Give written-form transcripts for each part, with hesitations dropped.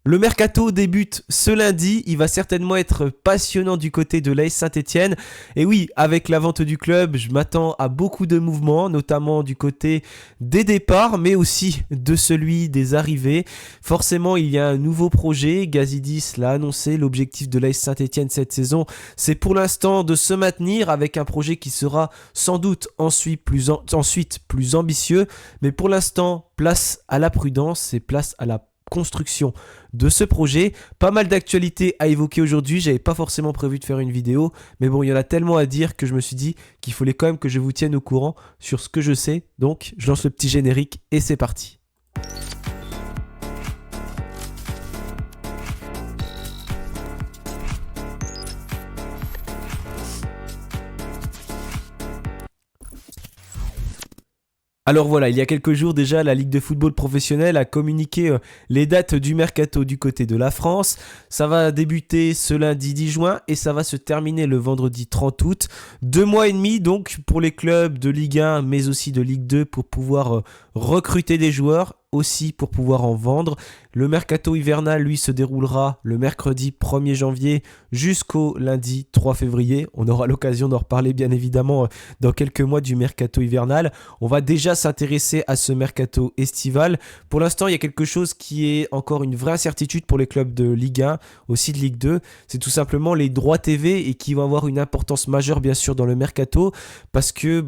Le mercato débute ce lundi, il va certainement être passionnant du côté de l'AS Saint-Etienne. Et oui, avec la vente du club, je m'attends à beaucoup de mouvements, notamment du côté des départs, mais aussi de celui des arrivées. Forcément, il y a un nouveau projet, Gazidis l'a annoncé, l'objectif de l'AS Saint-Etienne cette saison, c'est pour l'instant de se maintenir avec un projet qui sera sans doute ensuite plus ambitieux. Mais pour l'instant, place à la prudence et place à la construction de ce projet. Pas mal d'actualités à évoquer aujourd'hui, j'avais pas forcément prévu de faire une vidéo, mais bon, il y en a tellement à dire que je me suis dit qu'il fallait quand même que je vous tienne au courant sur ce que je sais. Donc, je lance le petit générique et c'est parti. Alors voilà, il y a quelques jours déjà, la Ligue de football professionnel a communiqué les dates du mercato du côté de la France. Ça va débuter ce lundi 10 juin et ça va se terminer le vendredi 30 août. 2 mois et demi donc pour les clubs de Ligue 1 mais aussi de Ligue 2 pour pouvoir recruter des joueurs, aussi pour pouvoir en vendre. Le mercato hivernal, lui, se déroulera le mercredi 1er janvier jusqu'au lundi 3 février. On aura l'occasion d'en reparler bien évidemment dans quelques mois du mercato hivernal. On va déjà s'intéresser à ce mercato estival. Pour l'instant, il y a quelque chose qui est encore une vraie incertitude pour les clubs de Ligue 1, aussi de Ligue 2. C'est tout simplement les droits TV et qui vont avoir une importance majeure bien sûr dans le mercato parce que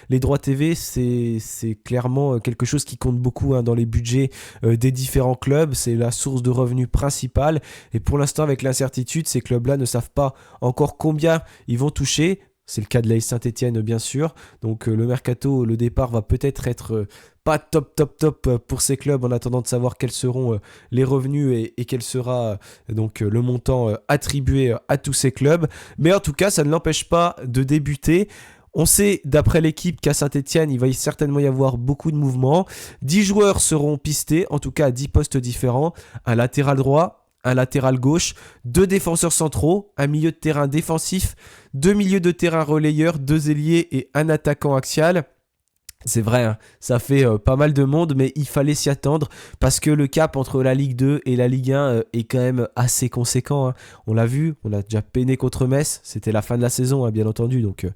les droits TV, c'est clairement quelque chose qui compte beaucoup dans les budgets des différents clubs. C'est la source de revenus principale. Et pour l'instant, avec l'incertitude, ces clubs-là ne savent pas encore combien ils vont toucher. C'est le cas de l'AS Saint-Etienne bien sûr. Donc le mercato, le départ va peut-être être pas top pour ces clubs en attendant de savoir quels seront les revenus et quel sera donc le montant attribué à tous ces clubs. Mais en tout cas, ça ne l'empêche pas de débuter. On sait, d'après l'équipe, qu'à Saint-Etienne, il va certainement y avoir beaucoup de mouvements. 10 joueurs seront pistés, en tout cas à 10 postes différents. Un latéral droit, un latéral gauche, 2 défenseurs centraux, un milieu de terrain défensif, 2 milieux de terrain relayeurs, 2 ailiers et un attaquant axial. C'est vrai, hein, ça fait pas mal de monde, mais il fallait s'y attendre parce que le cap entre la Ligue 2 et la Ligue 1 est quand même assez conséquent. Hein. On l'a vu, on a déjà peiné contre Metz, c'était la fin de la saison, hein, bien entendu. Donc,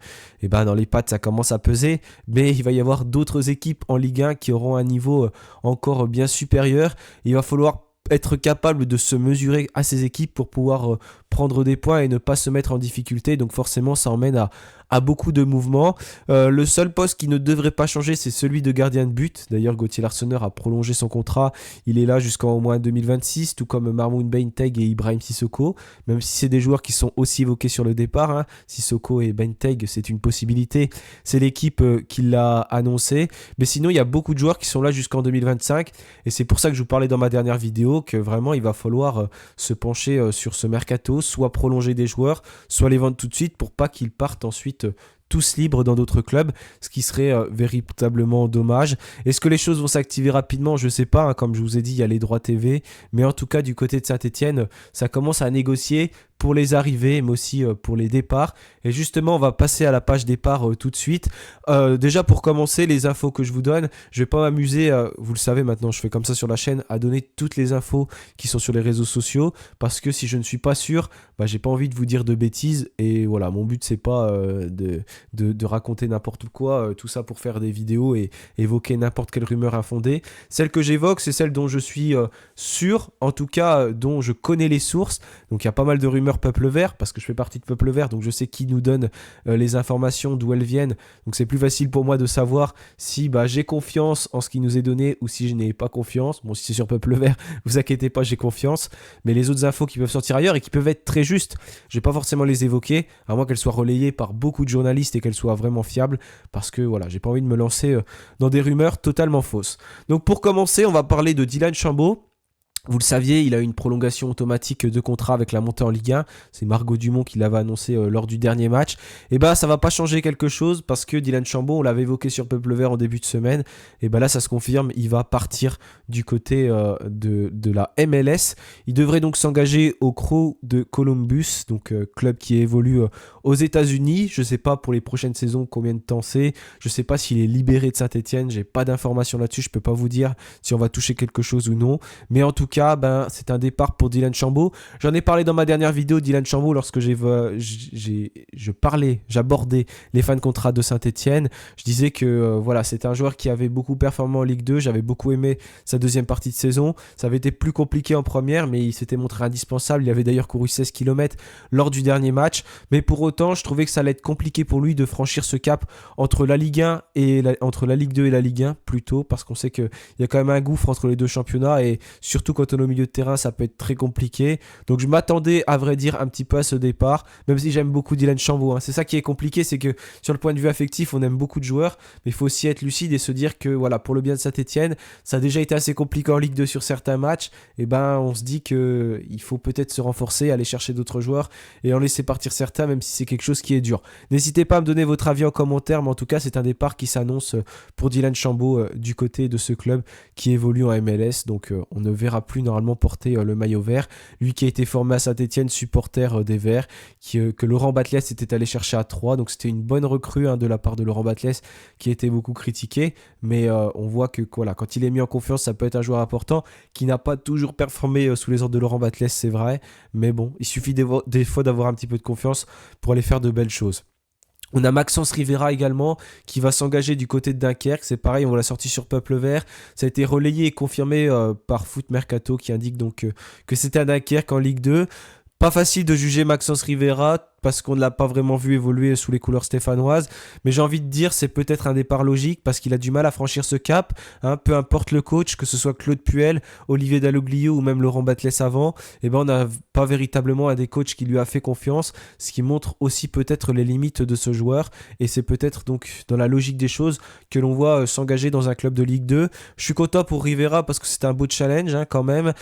dans les pattes, ça commence à peser. Mais il va y avoir d'autres équipes en Ligue 1 qui auront un niveau encore bien supérieur. Il va falloir être capable de se mesurer à ces équipes pour pouvoir prendre des points et ne pas se mettre en difficulté. Donc forcément, ça emmène à beaucoup de mouvements. Le seul poste qui ne devrait pas changer, c'est celui de gardien de but. D'ailleurs, Gauthier Larsonneur a prolongé son contrat. Il est là jusqu'en au moins 2026, tout comme Marmoun Benteg et Ibrahim Sissoko. Même si c'est des joueurs qui sont aussi évoqués sur le départ. Hein. Sissoko et Benteg, c'est une possibilité. C'est l'équipe qui l'a annoncé. Mais sinon, il y a beaucoup de joueurs qui sont là jusqu'en 2025. Et c'est pour ça que je vous parlais dans ma dernière vidéo que vraiment, il va falloir se pencher sur ce mercato, soit prolonger des joueurs, soit les vendre tout de suite pour pas qu'ils partent ensuite tous libres dans d'autres clubs, ce qui serait véritablement dommage. Est-ce que les choses vont s'activer rapidement? Je sais pas, hein, comme je vous ai dit, il y a les droits TV, mais en tout cas du côté de Saint-Etienne, ça commence à négocier pour les arrivées, mais aussi pour les départs. Et justement, on va passer à la page départ tout de suite. Déjà, pour commencer, les infos que je vous donne, je vais pas m'amuser, vous le savez maintenant, je fais comme ça sur la chaîne, à donner toutes les infos qui sont sur les réseaux sociaux, parce que si je ne suis pas sûr, j'ai pas envie de vous dire de bêtises. Et voilà, mon but, c'est pas de raconter n'importe quoi, tout ça pour faire des vidéos et évoquer n'importe quelle rumeur infondée. Celle que j'évoque, c'est celle dont je suis sûr, en tout cas, dont je connais les sources. Donc, il y a pas mal de rumeurs Peuple Vert, parce que je fais partie de Peuple Vert, donc je sais qui nous donne les informations, d'où elles viennent. Donc c'est plus facile pour moi de savoir si j'ai confiance en ce qui nous est donné ou si je n'ai pas confiance. Bon, si c'est sur Peuple Vert, vous inquiétez pas, j'ai confiance. Mais les autres infos qui peuvent sortir ailleurs et qui peuvent être très justes, je vais pas forcément les évoquer, à moins qu'elles soient relayées par beaucoup de journalistes et qu'elles soient vraiment fiables, parce que voilà, j'ai pas envie de me lancer dans des rumeurs totalement fausses. Donc pour commencer, on va parler de Dylan Chambaud. Vous le saviez, il a eu une prolongation automatique de contrat avec la montée en Ligue 1. C'est Margot Dumont qui l'avait annoncé lors du dernier match. Et ça va pas changer quelque chose parce que Dylan Chambaud, on l'avait évoqué sur Peuple Vert en début de semaine. Et là, ça se confirme, il va partir du côté de la MLS. Il devrait donc s'engager au Crew de Columbus, donc club qui évolue aux États-Unis. Je sais pas pour les prochaines saisons combien de temps c'est. Je sais pas s'il est libéré de Saint-Etienne. J'ai pas d'informations là-dessus. Je peux pas vous dire si on va toucher quelque chose ou non. Mais en tout cas, c'est un départ pour Dylan Chambaud. J'en ai parlé dans ma dernière vidéo, Dylan Chambaud, lorsque j'abordais les fins de contrat de Saint-Etienne. Je disais que voilà, c'était un joueur qui avait beaucoup performé en Ligue 2. J'avais beaucoup aimé sa deuxième partie de saison. Ça avait été plus compliqué en première, mais il s'était montré indispensable. Il avait d'ailleurs couru 16 km lors du dernier match. Mais pour autant, je trouvais que ça allait être compliqué pour lui de franchir ce cap entre la Ligue 1 et entre la Ligue 2 et la Ligue 1, plutôt, parce qu'on sait qu'il y a quand même un gouffre entre les deux championnats, et surtout quand on est au milieu de terrain, ça peut être très compliqué. Donc je m'attendais, à vrai dire, un petit peu à ce départ, même si j'aime beaucoup Dylan Chambaud. C'est ça qui est compliqué, c'est que sur le point de vue affectif, on aime beaucoup de joueurs, mais il faut aussi être lucide et se dire que voilà, pour le bien de Saint-Etienne, ça a déjà été assez compliqué en Ligue 2 sur certains matchs, et on se dit qu'il faut peut-être se renforcer, aller chercher d'autres joueurs et en laisser partir certains, même si c'est quelque chose qui est dur. N'hésitez pas à me donner votre avis en commentaire, mais en tout cas, c'est un départ qui s'annonce pour Dylan Chambaud du côté de ce club qui évolue en MLS. Donc on ne verra plus normalement porter le maillot vert. Lui qui a été formé à Saint-Etienne, supporter des Verts, que Laurent Batles était allé chercher à 3. Donc c'était une bonne recrue de la part de Laurent Batles qui a été beaucoup critiqué. Mais on voit que voilà, quand il est mis en confiance, ça peut être un joueur important qui n'a pas toujours performé sous les ordres de Laurent Batles, c'est vrai. Mais bon, il suffit des fois d'avoir un petit peu de confiance pour aller faire de belles choses. On a Maxence Rivera également qui va s'engager du côté de Dunkerque. C'est pareil, on l'a sorti sur Peuple Vert. Ça a été relayé et confirmé par Foot Mercato qui indique donc que c'était à Dunkerque en Ligue 2. Pas facile de juger Maxence Rivera parce qu'on ne l'a pas vraiment vu évoluer sous les couleurs stéphanoises, mais j'ai envie de dire c'est peut-être un départ logique parce qu'il a du mal à franchir ce cap, peu importe le coach, que ce soit Claude Puel, Olivier Dalloglio ou même Laurent Batles avant, on n'a pas véritablement un des coachs qui lui a fait confiance, ce qui montre aussi peut-être les limites de ce joueur, et c'est peut-être donc dans la logique des choses que l'on voit s'engager dans un club de Ligue 2. Je suis content pour Rivera parce que c'était un beau challenge quand même,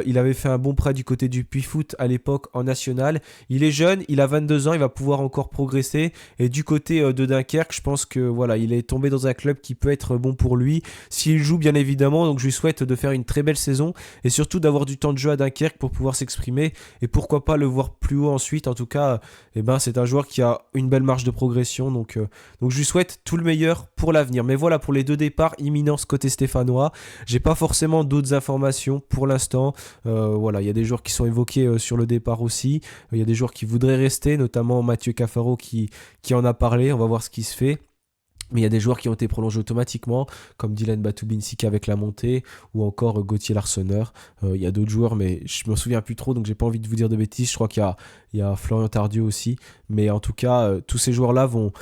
il avait fait un bon prêt du côté du Puy Foot à l'époque en national, il est jeune, il a 22 ans, il va pouvoir encore progresser, et du côté de Dunkerque, je pense que voilà, il est tombé dans un club qui peut être bon pour lui s'il joue bien évidemment. Donc je lui souhaite de faire une très belle saison et surtout d'avoir du temps de jeu à Dunkerque pour pouvoir s'exprimer et pourquoi pas le voir plus haut ensuite. En tout cas, c'est un joueur qui a une belle marge de progression, donc je lui souhaite tout le meilleur pour l'avenir. Mais voilà pour les deux départs imminents côté stéphanois. J'ai pas forcément d'autres informations pour l'instant. Voilà, il y a des joueurs qui sont évoqués sur le départ aussi. Il y a des joueurs qui voudraient rester, notamment Mathieu Cafaro qui en a parlé. On va voir ce qui se fait. Mais il y a des joueurs qui ont été prolongés automatiquement, comme Dylan Batubinsika avec la montée, ou encore Gauthier Larsonneur. Il y a d'autres joueurs, mais je me souviens plus trop, donc j'ai pas envie de vous dire de bêtises. Je crois qu'il y a Florian Tardieu aussi. Mais en tout cas, tous ces joueurs-là vont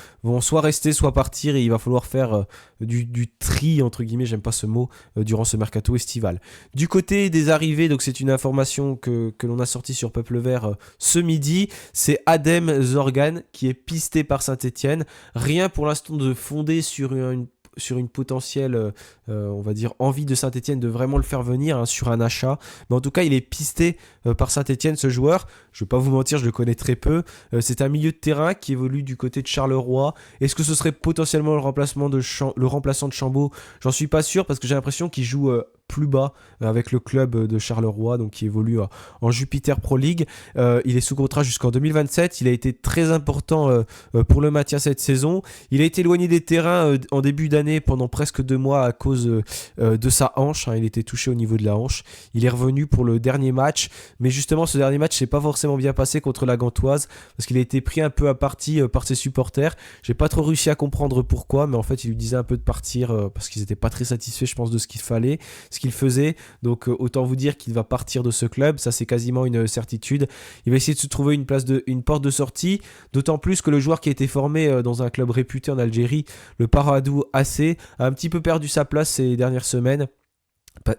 soit rester, soit partir, et il va falloir faire du tri, entre guillemets, j'aime pas ce mot, durant ce mercato estival. Du côté des arrivées, donc c'est une information que l'on a sortie sur Peuple Vert ce midi, c'est Adem Zorgan qui est pisté par Saint-Etienne. Rien pour l'instant de fondé sur une potentielle, on va dire, envie de Saint-Etienne de vraiment le faire venir sur un achat. Mais en tout cas, il est pisté par Saint-Etienne, ce joueur. Je ne vais pas vous mentir, je le connais très peu. C'est un milieu de terrain qui évolue du côté de Charleroi. Est-ce que ce serait potentiellement le remplaçant de Chambaud ? J'en suis pas sûr parce que j'ai l'impression qu'il joue plus bas avec le club de Charleroi, donc qui évolue en Jupiter Pro League. Il est sous contrat jusqu'en 2027. Il a été très important pour le maintien cette saison. Il a été éloigné des terrains en début d'année pendant presque 2 mois à cause de sa hanche. Il était touché au niveau de la hanche. Il est revenu pour le dernier match, mais justement ce dernier match s'est pas forcément bien passé contre la Gantoise parce qu'il a été pris un peu à partie par ses supporters. J'ai pas trop réussi à comprendre pourquoi, mais en fait il lui disait un peu de partir parce qu'ils étaient pas très satisfaits, je pense, de ce qu'il faisait. Donc autant vous dire qu'il va partir de ce club, ça c'est quasiment une certitude. Il va essayer de se trouver une porte de sortie, d'autant plus que le joueur qui a été formé dans un club réputé en Algérie, le Paradou AC, a un petit peu perdu sa place ces dernières semaines,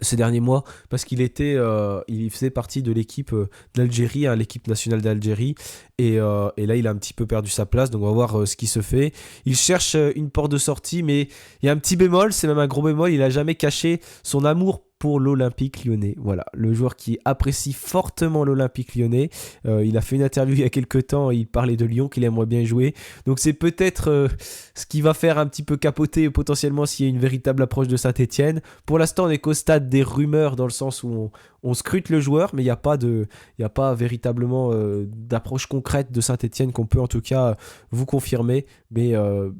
ces derniers mois, parce qu'il faisait partie de l'équipe d'Algérie, l'équipe nationale d'Algérie, et là il a un petit peu perdu sa place, donc on va voir ce qui se fait. Il cherche une porte de sortie, mais il y a un petit bémol, c'est même un gros bémol, il n'a jamais caché son amour pour l'Olympique Lyonnais. Voilà, le joueur qui apprécie fortement l'Olympique Lyonnais. Il a fait une interview il y a quelques temps, il parlait de Lyon, qu'il aimerait bien y jouer. Donc c'est peut-être ce qui va faire un petit peu capoter potentiellement s'il y a une véritable approche de Saint-Etienne. Pour l'instant, on est qu'au stade des rumeurs, dans le sens où on scrute le joueur, mais il n'y a pas véritablement d'approche concrète de Saint-Etienne qu'on peut en tout cas vous confirmer. Mais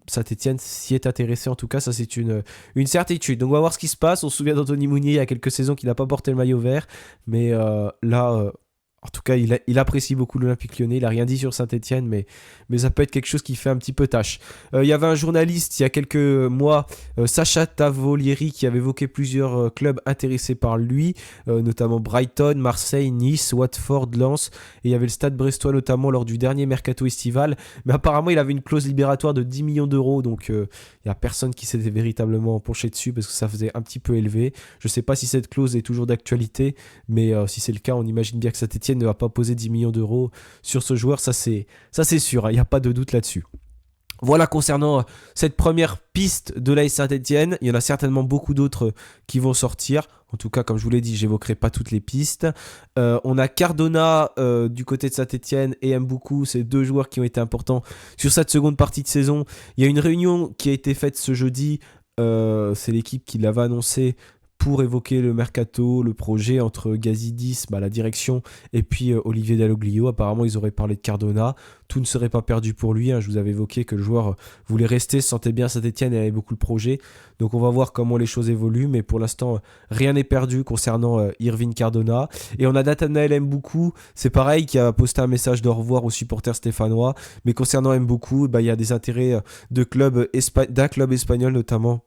Saint-Etienne s'y est intéressé, en tout cas, ça c'est une certitude. Donc on va voir ce qui se passe. On se souvient d'Anthony Mounier il y a a quelques saisons qu'il n'a pas porté le maillot vert, mais là, en tout cas, il apprécie beaucoup l'Olympique Lyonnais. Il n'a rien dit sur Saint-Etienne, mais ça peut être quelque chose qui fait un petit peu tâche. Il y avait un journaliste il y a quelques mois, Sacha Tavolieri, qui avait évoqué plusieurs clubs intéressés par lui, notamment Brighton, Marseille, Nice, Watford, Lens, et il y avait le Stade Brestois notamment lors du dernier mercato estival. Mais apparemment, il avait une clause libératoire de 10 millions d'euros, donc il n'y a personne qui s'était véritablement penché dessus parce que ça faisait un petit peu élevé. Je ne sais pas si cette clause est toujours d'actualité, mais si c'est le cas, on imagine bien que Saint-Etienne ne va pas poser 10 millions d'euros sur ce joueur, ça c'est sûr, il n'y a pas de doute là-dessus. Voilà concernant cette première piste de l'AS Saint-Etienne. Il y en a certainement beaucoup d'autres qui vont sortir. En tout cas, comme je vous l'ai dit, j'évoquerai pas toutes les pistes. On a Cardona du côté de Saint-Etienne et Mboukou, ces deux joueurs qui ont été importants sur cette seconde partie de saison. Il y a une réunion qui a été faite ce jeudi. C'est l'équipe qui l'avait annoncé pour évoquer le mercato, le projet entre Gazidis, la direction, et puis Olivier Dalloglio. Apparemment, ils auraient parlé de Cardona. Tout ne serait pas perdu pour lui. Je vous avais évoqué que le joueur voulait rester, se sentait bien à Saint-Etienne et avait beaucoup de projets. Donc on va voir comment les choses évoluent. Mais pour l'instant, rien n'est perdu concernant Irvine Cardona. Et on a Nathanaël Mboukou, c'est pareil, qui a posté un message de au revoir aux supporters stéphanois. Mais concernant Mboukou, il y a des intérêts d'un club espagnol notamment,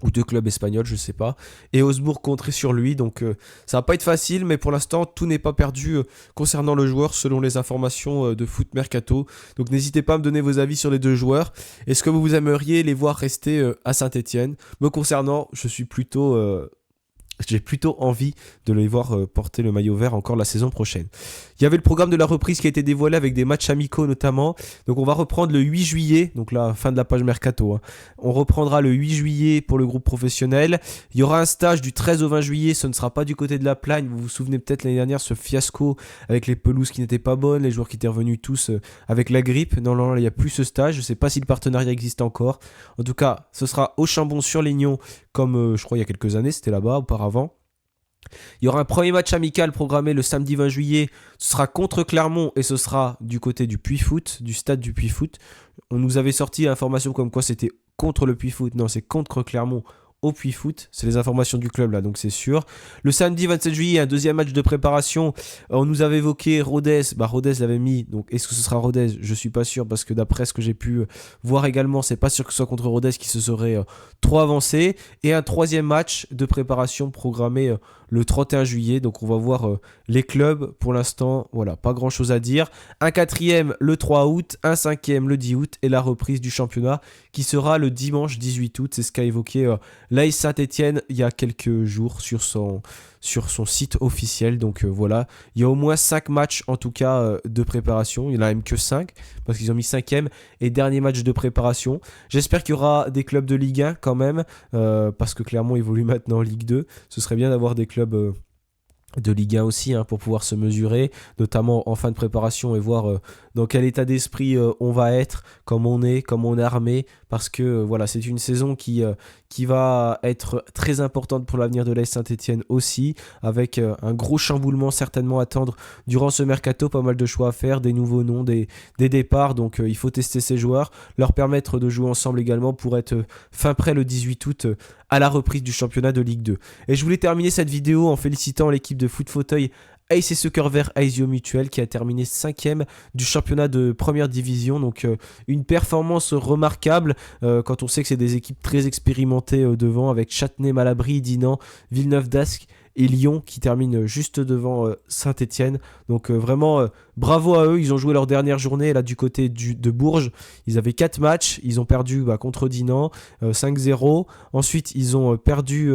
ou deux clubs espagnols, je sais pas. Et Augsbourg compterait sur lui, donc ça va pas être facile, mais pour l'instant, tout n'est pas perdu concernant le joueur, selon les informations de Foot Mercato. Donc n'hésitez pas à me donner vos avis sur les deux joueurs. Est-ce que vous aimeriez les voir rester à Saint-Etienne ? Me concernant, j'ai plutôt envie de les voir porter le maillot vert encore la saison prochaine. Il y avait le programme de la reprise qui a été dévoilé avec des matchs amicaux notamment. Donc on va reprendre le 8 juillet, donc la fin de la page mercato. On reprendra le 8 juillet pour le groupe professionnel. Il y aura un stage du 13 au 20 juillet, ce ne sera pas du côté de la Plagne. Vous vous souvenez peut-être l'année dernière ce fiasco avec les pelouses qui n'étaient pas bonnes, les joueurs qui étaient revenus tous avec la grippe. Non, il n'y a plus ce stage. Je ne sais pas si le partenariat existe encore. En tout cas, ce sera au Chambon-sur-Lignon, comme je crois il y a quelques années, c'était là-bas auparavant. Il y aura un premier match amical programmé le samedi 20 juillet. Ce sera contre Clermont et ce sera du côté du Puy-Foot, du stade du Puy-Foot. On nous avait sorti l'information comme quoi c'était contre le Puy-Foot. Non, c'est contre Clermont au Puy-Foot. C'est les informations du club là, donc c'est sûr. Le samedi 27 juillet, un deuxième match de préparation. On nous avait évoqué Rodez. Rodez l'avait mis. Donc est-ce que ce sera Rodez ? Je suis pas sûr parce que d'après ce que j'ai pu voir également, c'est pas sûr que ce soit contre Rodez qui se serait trop avancé. Et un troisième match de préparation programmé le 31 juillet. Donc on va voir les clubs. Pour l'instant, voilà, pas grand chose à dire. Un quatrième le 3 août, un cinquième le 10 août et la reprise du championnat qui sera le dimanche 18 août. C'est ce qu'a évoqué l'AS Saint-Etienne il y a quelques jours sur son site officiel. Donc voilà, il y a au moins 5 matchs en tout cas de préparation. Il n'y en a même que 5 parce qu'ils ont mis 5e et dernier match de préparation. J'espère qu'il y aura des clubs de Ligue 1 quand même parce que Clermont évolue maintenant en Ligue 2. Ce serait bien d'avoir des clubs de Ligue 1 aussi pour pouvoir se mesurer, notamment en fin de préparation et voir dans quel état d'esprit on va être, comment on est armé, parce que voilà, c'est une saison qui va être très importante pour l'avenir de l'AS Saint-Etienne aussi, avec un gros chamboulement certainement à attendre durant ce mercato, pas mal de choix à faire, des nouveaux noms, des départs, donc il faut tester ces joueurs, leur permettre de jouer ensemble également pour être fin prêt le 18 août à la reprise du championnat de Ligue 2. Et je voulais terminer cette vidéo en félicitant l'équipe de Foot Fauteuil AC Soccer Vert Aesio Mutuel qui a terminé 5e du championnat de première division. Donc une performance remarquable quand on sait que c'est des équipes très expérimentées devant avec Châtenay, Malabry, Dinan, Villeneuve d'Ascq et Lyon qui terminent juste devant Saint-Etienne. Donc vraiment bravo à eux, ils ont joué leur dernière journée là du côté de Bourges. Ils avaient 4 matchs, ils ont perdu contre Dinan 5-0. Ensuite ils ont perdu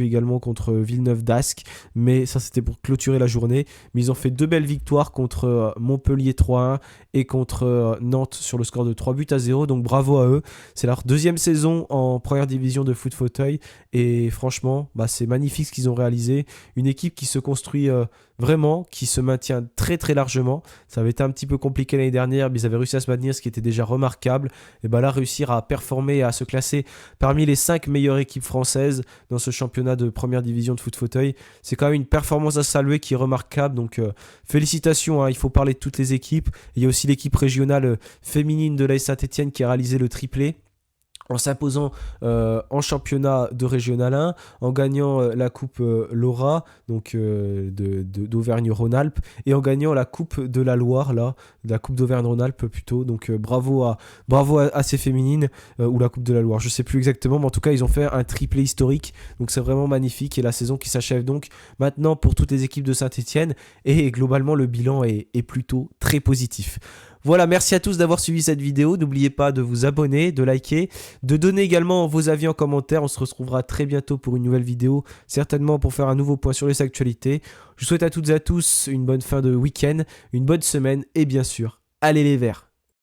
également contre Villeneuve d'Ascq, mais ça c'était pour clôturer la journée. Mais ils ont fait 2 belles victoires contre Montpellier 3-1 et contre Nantes sur le score de 3-0. Donc bravo à eux, c'est leur deuxième saison en première division de foot fauteuil et franchement c'est magnifique ce qu'ils ont réalisé. Une équipe qui se construit vraiment, qui se maintient très très largement. Ça avait été un petit peu compliqué l'année dernière, mais ils avaient réussi à se maintenir, ce qui était déjà remarquable. Et là, réussir à performer et à se classer parmi les 5 meilleures équipes françaises dans ce championnat de première division de foot fauteuil, c'est quand même une performance à saluer qui est remarquable. Donc félicitations, il faut parler de toutes les équipes. Et il y a aussi l'équipe régionale féminine de l'AS Saint-Etienne qui a réalisé le triplé en s'imposant en championnat de Régional 1, en gagnant la coupe Laura, donc d'Auvergne-Rhône-Alpes, et en gagnant la coupe de la Loire, là, la coupe d'Auvergne-Rhône-Alpes plutôt. Donc bravo à ces féminines, ou la coupe de la Loire, je sais plus exactement, mais en tout cas ils ont fait un triplé historique, donc c'est vraiment magnifique, et la saison qui s'achève donc maintenant pour toutes les équipes de Saint-Etienne, et globalement le bilan est plutôt très positif. Voilà, merci à tous d'avoir suivi cette vidéo. N'oubliez pas de vous abonner, de liker, de donner également vos avis en commentaire. On se retrouvera très bientôt pour une nouvelle vidéo, certainement pour faire un nouveau point sur les actualités. Je vous souhaite à toutes et à tous une bonne fin de week-end, une bonne semaine et bien sûr, allez les Verts!